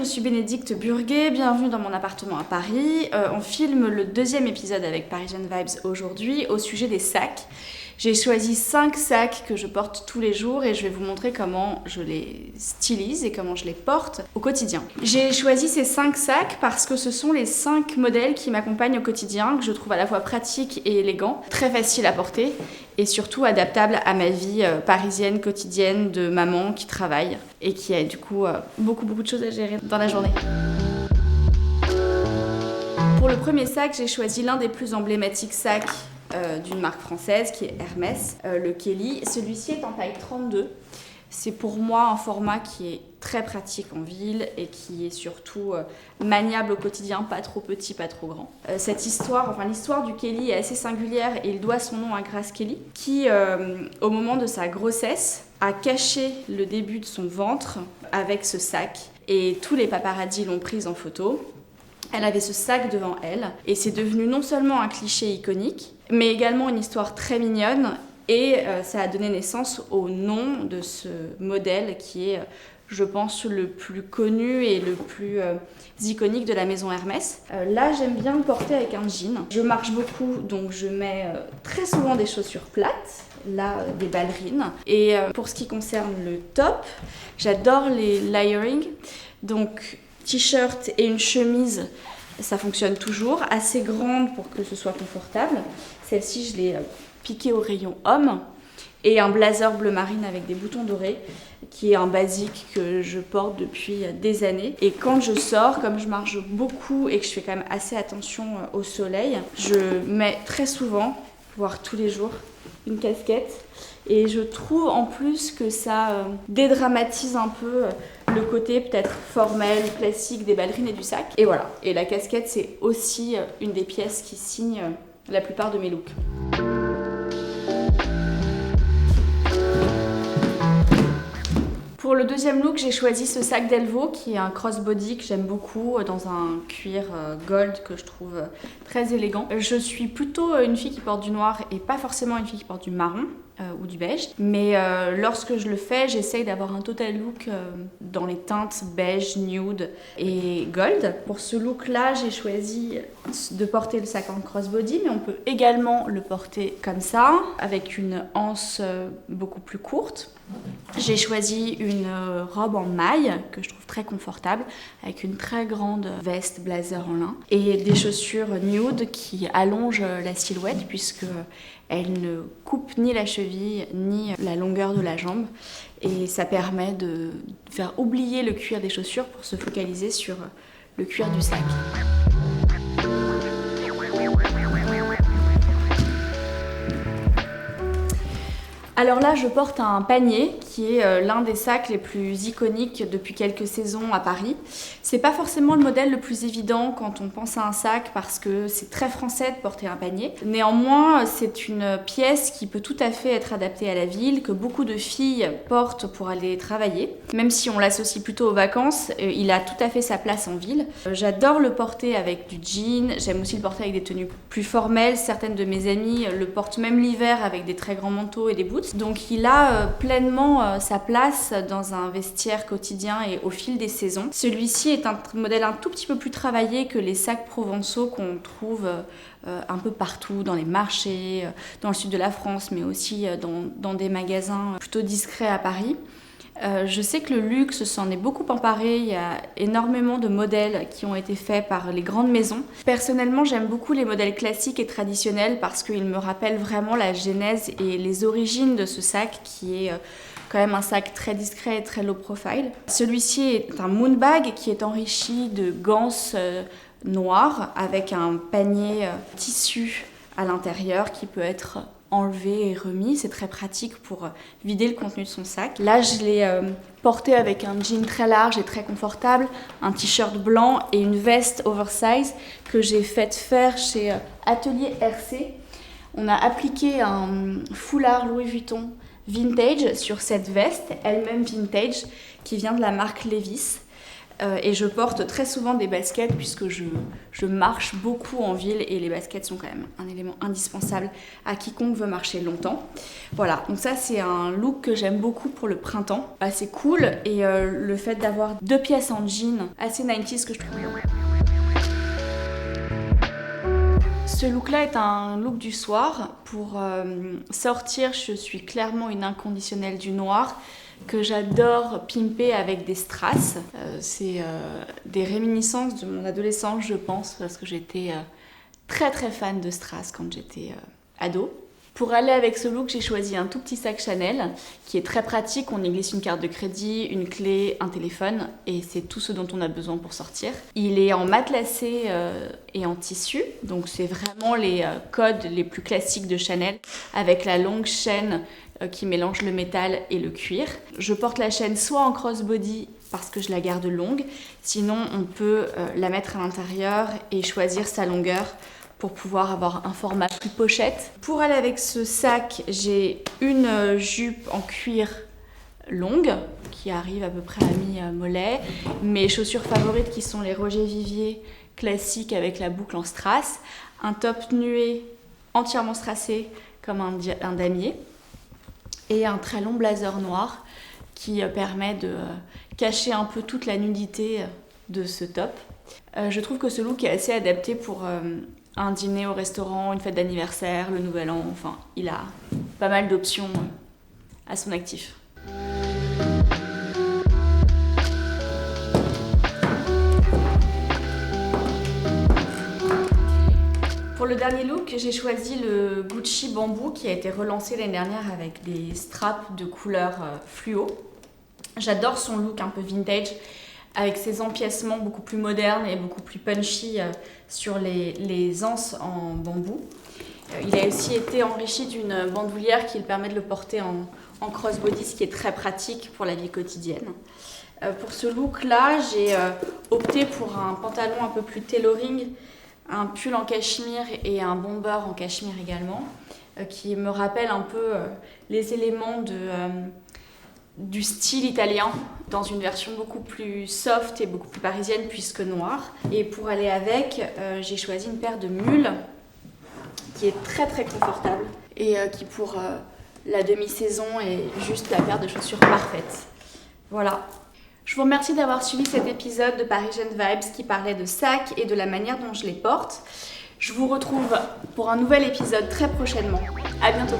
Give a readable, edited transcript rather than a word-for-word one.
je suis Bénédicte Burguet, bienvenue dans mon appartement à Paris. On filme le 2e épisode avec Parisian Vibes aujourd'hui au sujet des sacs. J'ai choisi 5 sacs que je porte tous les jours et je vais vous montrer comment je les stylise et comment je les porte au quotidien. J'ai choisi ces 5 sacs parce que ce sont les 5 modèles qui m'accompagnent au quotidien, que je trouve à la fois pratiques et élégants, très faciles à porter et surtout adaptables à ma vie parisienne quotidienne de maman qui travaille et qui a du coup beaucoup de choses à gérer dans la journée. Pour le premier sac, j'ai choisi l'un des plus emblématiques sacs d'une marque française qui est Hermès, le Kelly. Celui-ci est en taille 32. C'est pour moi un format qui est très pratique en ville et qui est surtout maniable au quotidien, pas trop petit, pas trop grand. L'histoire du Kelly est assez singulière et il doit son nom à Grace Kelly, qui, au moment de sa grossesse, a caché le début de son ventre avec ce sac et tous les paparazzis l'ont prise en photo. Elle avait ce sac devant elle et c'est devenu non seulement un cliché iconique, mais également une histoire très mignonne et ça a donné naissance au nom de ce modèle qui est, je pense, le plus connu et le plus iconique de la maison Hermès. Là, j'aime bien le porter avec un jean. Je marche beaucoup, donc je mets très souvent des chaussures plates, là des ballerines. Et pour ce qui concerne le top, j'adore les layering, donc t-shirt et une chemise, ça fonctionne toujours, assez grande pour que ce soit confortable. Celle-ci, je l'ai piquée au rayon homme. Et un blazer bleu marine avec des boutons dorés, qui est un basique que je porte depuis des années. Et quand je sors, comme je marche beaucoup et que je fais quand même assez attention au soleil, je mets très souvent, voire tous les jours, une casquette. Et je trouve en plus que ça dédramatise un peu le côté peut-être formel, classique des ballerines et du sac. Et voilà. Et la casquette, c'est aussi une des pièces qui signe la plupart de mes looks. Pour le deuxième look, j'ai choisi ce sac Delvaux qui est un crossbody que j'aime beaucoup dans un cuir gold que je trouve très élégant. Je suis plutôt une fille qui porte du noir et pas forcément une fille qui porte du marron ou du beige. Mais lorsque je le fais, j'essaye d'avoir un total look dans les teintes beige, nude et gold. Pour ce look-là, j'ai choisi de porter le sac en crossbody, mais on peut également le porter comme ça, avec une anse beaucoup plus courte. J'ai choisi une robe en maille que je trouve très confortable avec une très grande veste blazer en lin et des chaussures nude qui allongent la silhouette puisque elles ne coupent ni la cheville ni la longueur de la jambe et ça permet de faire oublier le cuir des chaussures pour se focaliser sur le cuir du sac. Alors là, je porte un panier qui est l'un des sacs les plus iconiques depuis quelques saisons à Paris. C'est pas forcément le modèle le plus évident quand on pense à un sac parce que c'est très français de porter un panier. Néanmoins, c'est une pièce qui peut tout à fait être adaptée à la ville, que beaucoup de filles portent pour aller travailler. Même si on l'associe plutôt aux vacances, il a tout à fait sa place en ville. J'adore le porter avec du jean, j'aime aussi le porter avec des tenues plus formelles. Certaines de mes amies le portent même l'hiver avec des très grands manteaux et des boots. Donc il a pleinement sa place dans un vestiaire quotidien et au fil des saisons. Celui-ci est un modèle un tout petit peu plus travaillé que les sacs provençaux qu'on trouve un peu partout, dans les marchés, dans le sud de la France, mais aussi dans des magasins plutôt discrets à Paris. Je sais que le luxe s'en est beaucoup emparé, il y a énormément de modèles qui ont été faits par les grandes maisons. Personnellement, j'aime beaucoup les modèles classiques et traditionnels parce qu'ils me rappellent vraiment la genèse et les origines de ce sac qui est quand même un sac très discret et très low profile. Celui-ci est un moonbag qui est enrichi de ganses noires avec un panier tissu à l'intérieur qui peut être enlevé et remis, c'est très pratique pour vider le contenu de son sac. Là, je l'ai porté avec un jean très large et très confortable, un t-shirt blanc et une veste oversize que j'ai faite faire chez Atelier RC. On a appliqué un foulard Louis Vuitton vintage sur cette veste, elle-même vintage, qui vient de la marque Levi's. Et je porte très souvent des baskets puisque je marche beaucoup en ville et les baskets sont quand même un élément indispensable à quiconque veut marcher longtemps. Voilà, donc ça c'est un look que j'aime beaucoup pour le printemps. C'est cool et le fait d'avoir 2 pièces en jean assez 90s que je trouve. Ce look-là est un look du soir. Pour sortir, je suis clairement une inconditionnelle du noir que j'adore pimper avec des strass. C'est des réminiscences de mon adolescence, je pense, parce que j'étais très très fan de strass quand j'étais ado. Pour aller avec ce look, j'ai choisi un tout petit sac Chanel qui est très pratique. On y glisse une carte de crédit, une clé, un téléphone et c'est tout ce dont on a besoin pour sortir. Il est en matelassé et en tissu, donc c'est vraiment les codes les plus classiques de Chanel avec la longue chaîne qui mélange le métal et le cuir. Je porte la chaîne soit en crossbody parce que je la garde longue, sinon on peut la mettre à l'intérieur et choisir sa longueur pour pouvoir avoir un format plus pochette. Pour aller avec ce sac, j'ai une jupe en cuir longue qui arrive à peu près à mi-mollet. Mes chaussures favorites qui sont les Roger Vivier classiques avec la boucle en strass. Un top nué entièrement strassé comme un damier. Et un très long blazer noir qui permet de cacher un peu toute la nudité de ce top. Je trouve que ce look est assez adapté pour un dîner au restaurant, une fête d'anniversaire, le nouvel an, enfin, il a pas mal d'options à son actif. Pour le dernier look, j'ai choisi le Gucci bambou qui a été relancé l'année dernière avec des straps de couleur fluo. J'adore son look un peu vintage, avec ses empiècements beaucoup plus modernes et beaucoup plus punchy sur les anses en bambou. Il a aussi été enrichi d'une bandoulière qui permet de le porter en crossbody, ce qui est très pratique pour la vie quotidienne. Pour ce look-là, j'ai opté pour un pantalon un peu plus tailoring, un pull en cachemire et un bomber en cachemire également, qui me rappellent un peu les éléments du style italien dans une version beaucoup plus soft et beaucoup plus parisienne puisque noire. Et pour aller avec, j'ai choisi une paire de mules qui est très très confortable et qui pour la demi-saison est juste la paire de chaussures parfaite. Voilà. Je vous remercie d'avoir suivi cet épisode de Parisian Vibes qui parlait de sacs et de la manière dont je les porte. Je vous retrouve pour un nouvel épisode très prochainement. À bientôt.